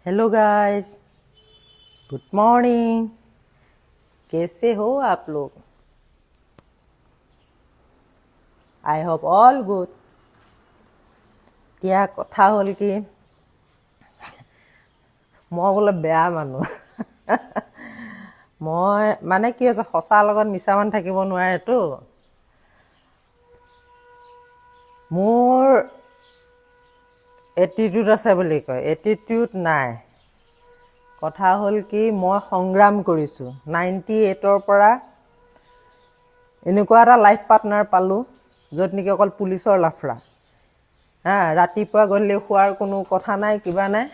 Hello guys, good morning. कैसे हो आप लोग? I hope all good. এতিয়া কথা হ'ল কি, মই বোলে বেয়া মানুহ। মই মানে কি হৈছে, সঁচা লগত মিছা মান থাকিব নোৱাৰেতো। মোৰ এটিটিউড আছে বুলি কয়, এটিটিউড নাই। কথা হ'ল কি, মই সংগ্ৰাম কৰিছোঁ 98ৰ পৰা। এনেকুৱা এটা লাইফ পাৰ্টনাৰ পালোঁ য'ত নেকি অকল পুলিচৰ লাফৰা। ৰাতিপুৱা গধূলি শোৱাৰ কোনো কথা নাই, কিবা নাই।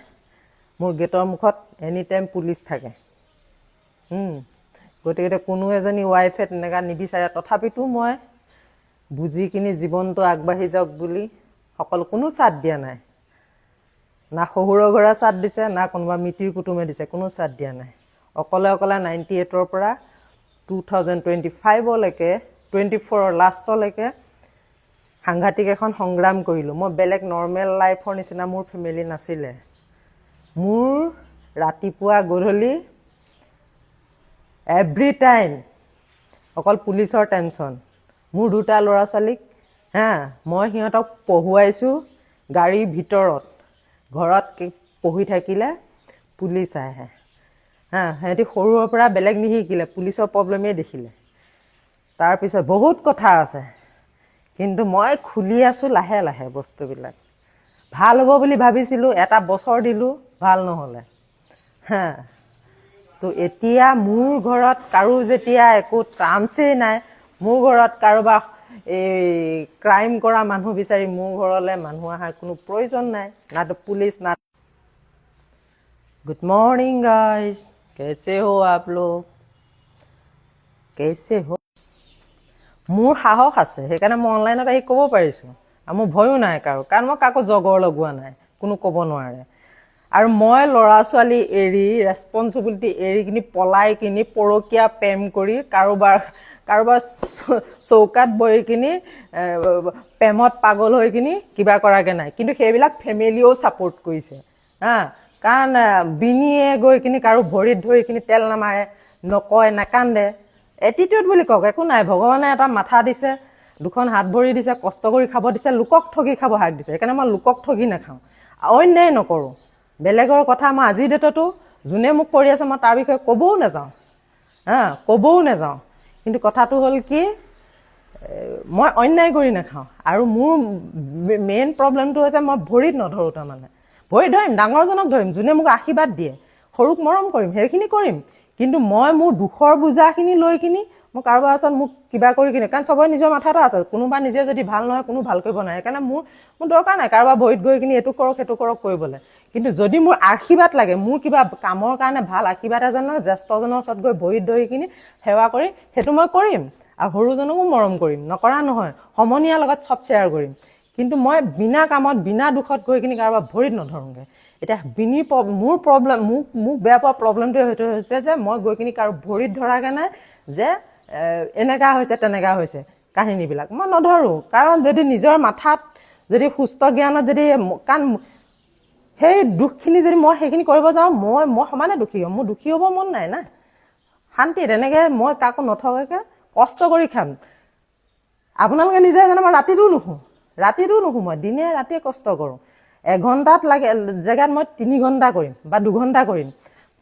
মোৰ গেটৰ মুখত এনি টাইম পুলিচ থাকে। গতিকে কোনো এজনী ৱাইফে তেনেকুৱা নিবিচাৰে। তথাপিতো মই বুজি কিনি জীৱনটো আগবাঢ়ি যাওক বুলি কোনো চাথ দিয়া নাই। না শহুৰৰ ঘৰে চাথ দিছে, না কোনোবা মিতিৰ কুটুমে দিছে, কোনো চাথ দিয়া নাই। অকলে 98ৰ পৰা 2025লৈকে, 24ৰ লাষ্টলৈকে সাংঘাতিক এখন সংগ্ৰাম কৰিলোঁ। মই বেলেগ নৰ্মেল লাইফৰ নিচিনা মোৰ ফেমিলি নাছিলে। মোৰ ৰাতিপুৱা গধূলি এভৰি টাইম অকল পুলিচৰ টেনশ্যন। মোৰ দুটা ল'ৰা ছোৱালীক মই সিহঁতক পঢ়ুৱাইছোঁ গাড়ীৰ ভিতৰত। ঘৰত পঢ়ি থাকিলে পুলিচ আহে। সিহঁতি সৰুৰ পৰা বেলেগ নিশিকিলে, পুলিচৰ প্ৰব্লেমেই দেখিলে। তাৰপিছত বহুত কথা আছে, কিন্তু মই খুলি আছোঁ লাহে লাহে বস্তুবিলাক। ভাল হ'ব বুলি ভাবিছিলোঁ, এটা বছৰ দিলোঁ, ভাল নহ'লে। তো এতিয়া মোৰ ঘৰত কাৰো যেতিয়া একো টাৰ্মছেই নাই, মোৰ ঘৰত কাৰোবাৰ ক্ৰাইম কৰা মানুহ বিচাৰি মোৰ ঘৰলৈ মানুহ অহাৰ কোনো প্ৰয়োজন নাই। নাতো পুলিচ না। गुड मॉर्निंग गाइस, कैसे हो आप लोग? कैसे हो? মোৰ সাহস আছে, সেইকাৰণে মই অনলাইনত আহি ক'ব পাৰিছোঁ। আৰু মোৰ ভয়ো নাই কাৰো, কাৰণ মই কাকো জগৰ লগোৱা নাই, কোনো ক'ব নোৱাৰে। আৰু মই ল'ৰা ছোৱালী এৰি, ৰেছপনচিবিলিটি এৰি কিনি পলাই কিনি পৰকীয়া প্ৰেম কৰি কাৰোবাৰ চৌকাত বহি কিনি প্ৰেমত পাগল হৈ কিনি কিবা কৰাকৈ নাই। কিন্তু সেইবিলাক ফেমিলিয়েও ছাপোৰ্ট কৰিছে। কাৰণ বিনিয়ে গৈ কিনি কাৰো ভৰিত ধৰি কিনি তেল নামাৰে, নকয়, নাকান্দে। এটিটিউড বুলি কওক, একো নাই। ভগৱানে এটা মাথা দিছে, দুখন হাত ভৰি দিছে, কষ্ট কৰি খাব দিছে, লোকক ঠগি খাব হাক দিছে। সেইকাৰণে মই লোকক ঠগি নাখাওঁ, অন্যায় নকৰোঁ। বেলেগৰ কথা মই আজিৰ ডেটতো যোনে মোক কৰি আছে মই তাৰ বিষয়ে ক'বও নাযাওঁ। কিন্তু কথাটো হ'ল কি, মই অন্যায় কৰি নাখাওঁ। আৰু মোৰ মেইন প্ৰব্লেমটো হৈছে মই ভৰিত নধৰোঁ। তাৰমানে ভৰিত ধৰিম, ডাঙৰজনক ধৰিম, যোনে মোক আশীৰ্বাদ দিয়ে, সৰুক মৰম কৰিম, সেইখিনি কৰিম। কিন্তু মই মোৰ দুখৰ বোজাখিনি লৈ কিনি মই কাৰোবাৰ ওচৰত মোক কিবা কৰি কিনে, কাৰণ চবৰে নিজৰ মাথা এটা আছে। কোনোবা নিজে যদি ভাল নহয়, কোনো ভাল কৰিব নোৱাৰে। সেইকাৰণে মোৰ দৰকাৰ নাই কাৰোবাৰ ভৰিত গৈ কিনি এইটো কৰক সেইটো কৰক কৰিবলৈ। কিন্তু যদি মোৰ আশীৰ্বাদ লাগে, মোৰ কিবা কামৰ কাৰণে ভাল আশীৰ্বাদ এজনৰ জ্যেষ্ঠজনৰ ওচৰত গৈ ভৰিত ধৰি কিনি সেৱা কৰি সেইটো মই কৰিম। আৰু সৰুজনকো মৰম কৰিম, নকৰা নহয়। সমনীয়াৰ লগত চব শ্বেয়াৰ কৰিম। কিন্তু মই বিনা কামত, বিনা দুখত গৈ কিনি কাৰোবাৰ ভৰিত নধৰোঁগৈ। এতিয়া মোৰ প্ৰব্লেম, মোক বেয়া পোৱা প্ৰব্লেমটোৱে সেইটো হৈছে যে মই গৈ কিনি কাৰো ভৰিত ধৰাকৈ নাই যে এনেকুৱা হৈছে তেনেকুৱা হৈছে কাহিনীবিলাক মই নধৰোঁ। কাৰণ যদি নিজৰ মাথাত যদি সুস্থ জ্ঞানত যদি, কাৰণ সেই দুখখিনি যদি মই সেইখিনি কৰিব যাওঁ, মই সমানে দুখী হ'ম। মোৰ দুখী হ'ব মন নাই না। শান্তিত এনেকৈ মই কাকো নথকাকৈ কষ্ট কৰি খাম। আপোনালোকে নিজে জানে, মই ৰাতিটোও নুশু। মই দিনে ৰাতিয়ে কষ্ট কৰোঁ। এঘণ্টাত লাগে জেগাত মই 3 ঘণ্টা কৰিম বা 2 ঘণ্টা কৰিম।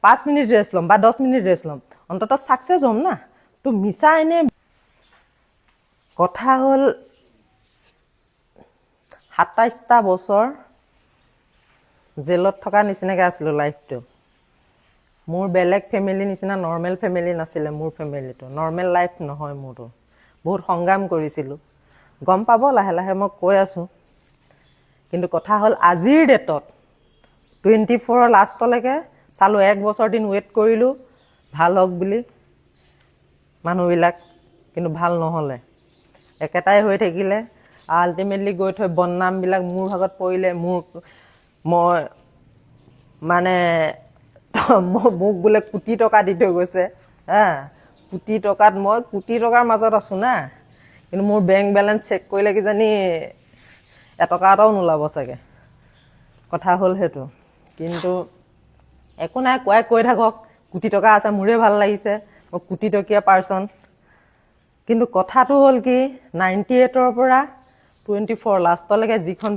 5 মিনিট ৰেষ্ট ল'ম বা 10 মিনিট ৰেষ্ট ল'ম, অন্ততঃ ছাকচেছ হ'ম না। তো মিছা এনে কথা হ'ল 27টা বছৰ জেলত থকা নিচিনাকৈ আছিলোঁ লাইফটো। মোৰ বেলেগ ফেমিলিৰ নিচিনা নৰ্মেল ফেমিলি নাছিলে। মোৰ ফেমিলিটো নৰ্মেল লাইফ নহয়। মোৰতো বহুত সংগ্ৰাম কৰিছিলোঁ, গম পাব লাহে লাহে মই কৈ আছোঁ। কিন্তু কথা হ'ল আজিৰ ডেটত 24ৰ লাষ্টলৈকে চালোঁ, 1 বছৰ দিন ৱেইট কৰিলোঁ ভাল হওক বুলি মানুহবিলাক, কিন্তু ভাল নহ'লে। একেটাই হৈ থাকিলে। আল্টিমেটলি গৈ থৈ বদনামবিলাক মোৰ ভাগত পৰিলে। মই মানে মোক বোলে কোটি টকা দি থৈ গৈছে। কোটি টকাৰ মাজত আছোঁ না। কিন্তু মোৰ বেংক বেলেঞ্চ চেক কৰিলে কিজানি এটকা এটাও নোলাব চাগে। কথা হ'ল সেইটো। কিন্তু একো নাই, কৈ থাকক, কোটি টকা আছে, মোৰে ভাল লাগিছে, মই কোটি টকীয়া পাৰ্চন। কিন্তু কথাটো হ'ল কি, 98ৰ পৰা 24 লাষ্টলৈকে যিখন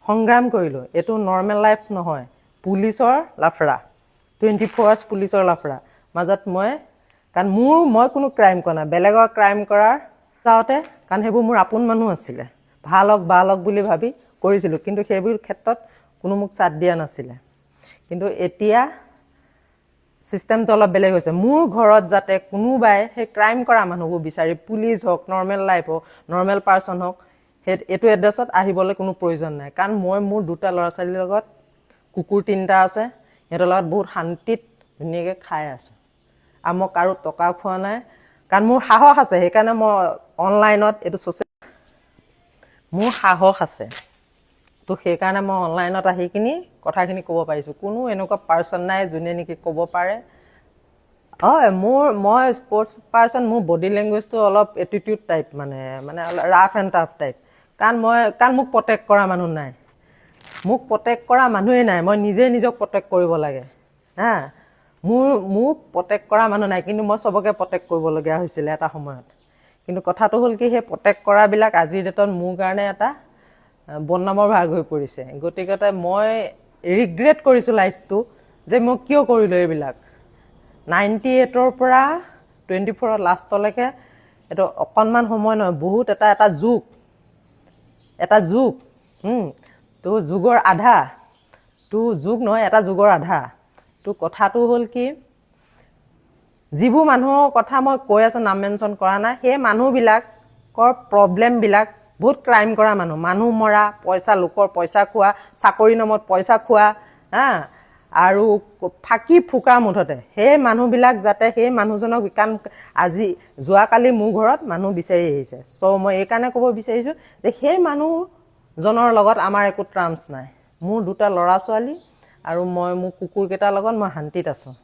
সংগ্ৰাম কৰিলোঁ, এইটো নৰ্মেল লাইফ নহয়, পুলিচৰ লাফৰা, 24 আৱাৰ্ছ পুলিচৰ লাফৰা মাজত কাৰণ মই কোনো ক্ৰাইম কৰা নাই, বেলেগৰ ক্ৰাইম কৰাৰ যাওঁতে, কাৰণ সেইবোৰ মোৰ আপোন মানুহ আছিলে, ভাল হওক বুলি ভাবি কৰিছিলোঁ, কিন্তু সেইবোৰ ক্ষেত্ৰত কোনো মোক চাথ দিয়া নাছিলে। কিন্তু এতিয়া চিষ্টেমটো অলপ বেলেগ হৈছে। মোৰ ঘৰত যাতে কোনোবাই সেই ক্ৰাইম কৰা মানুহবোৰ বিচাৰি, পুলিচ হওক, নৰ্মেল লাইফ হওক, নৰ্মেল পাৰ্চন হওক, এইটো এড্ৰেছত আহিবলৈ কোনো প্ৰয়োজন নাই। কাৰণ মই মোৰ 2টা ল'ৰা ছোৱালীৰ লগত, কুকুৰ 3টা আছে, সিহঁতৰ লগত বহুত শান্তিত ধুনীয়াকৈ খাই আছোঁ। আৰু মই কাৰো টকা খোৱা নাই, কাৰণ মোৰ সাহস আছে। সেইকাৰণে মই অনলাইনত এইটো মোৰ সাহস আছে, তো সেইকাৰণে মই অনলাইনত আহি কিনি কথাখিনি ক'ব পাৰিছোঁ। কোনো এনেকুৱা পাৰ্চন নাই যোনে নেকি ক'ব পাৰে। হয়, মই স্পৰ্টছ পাৰ্চন, মোৰ বডি লেংগুৱেজটো অলপ এটিটিউড টাইপ, মানে ৰাফ এণ্ড টাফ টাইপ। কাৰণ মোক প্ৰটেক্ট কৰা মানুহ নাই, মোক প্ৰটেক্ট কৰা মানুহেই নাই, মই নিজে নিজক প্ৰটেক্ট কৰিব লাগে। মোক প্ৰটেক্ট কৰা মানুহ নাই, কিন্তু মই চবকে প্ৰটেক্ট কৰিবলগীয়া হৈছিলে এটা সময়ত। কিন্তু কথাটো হ'ল কি, সেই প্ৰটেক্ট কৰাবিলাক আজিৰ ডেটত মোৰ কাৰণে এটা বদনামৰ ভাগ হৈ পৰিছে। গতিকে মই ৰিগ্ৰেট কৰিছোঁ লাইফটো, যে মই কিয় কৰিলোঁ এইবিলাক। 98ৰ পৰা 24 লাষ্টলৈকে এইটো অকণমান সময় নহয়, বহুত এটা যুগ, তো যুগৰ আধা, তো যুগ নহয়, এটা যুগৰ আধা। তো কথাটো হ'ল কি, যিবোৰ মানুহৰ কথা মই কৈ আছোঁ, নাম মেনশ্যন কৰা নাই, সেই মানুহবিলাকৰ প্ৰব্লেমবিলাক বহুত ক্ৰাইম কৰা মানুহ মৰা, লোকৰ পইচা খোৱা, চাকৰি নামত পইচা খোৱা, আৰু ফাঁকি ফুকা মুঠতে সেই মানুহবিলাক যাতে সেই মানুহজনক যোৱাকালি মোৰ ঘৰত মানুহ বিচাৰি আহিছে। মই এইকাৰণে ক'ব বিচাৰিছোঁ যে সেই মানুহজনৰ লগত আমাৰ একো ট্ৰাম্পছ নাই। মোৰ 2টা ল'ৰা ছোৱালী আৰু মোৰ কুকুৰকেইটাৰ লগত মই শান্তিত আছোঁ।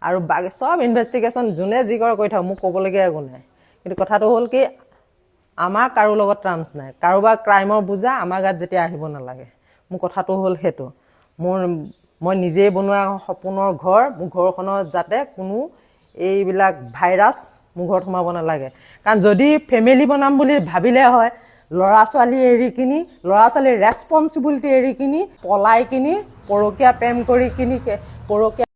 আৰু চব ইনভেষ্টিগেশ্যন যোনে যি কৰে কৰি থাকক, মোক ক'বলগীয়া একো নাই। কিন্তু কথাটো হ'ল কি, আমাৰ কাৰো লগত ট্ৰাম্পছ নাই। কাৰোবাৰ ক্ৰাইমৰ বোজা আমাৰ গাত যেতিয়া আহিব নালাগে। মোৰ কথাটো হ'ল সেইটো, মই নিজেই বনোৱা সপোনৰ ঘৰ, মোৰ ঘৰখনত যাতে কোনো এইবিলাক ভাইৰাছ মোৰ ঘৰত সোমাব নালাগে। কাৰণ যদি ফেমিলি বনাম বুলি ভাবিলে হয়, ল'ৰা ছোৱালীৰ ৰেছপনচিবিলিটি এৰি কিনি, পলাই কিনি, পৰকীয়া প্ৰেম কৰি কিনি, পৰকীয়া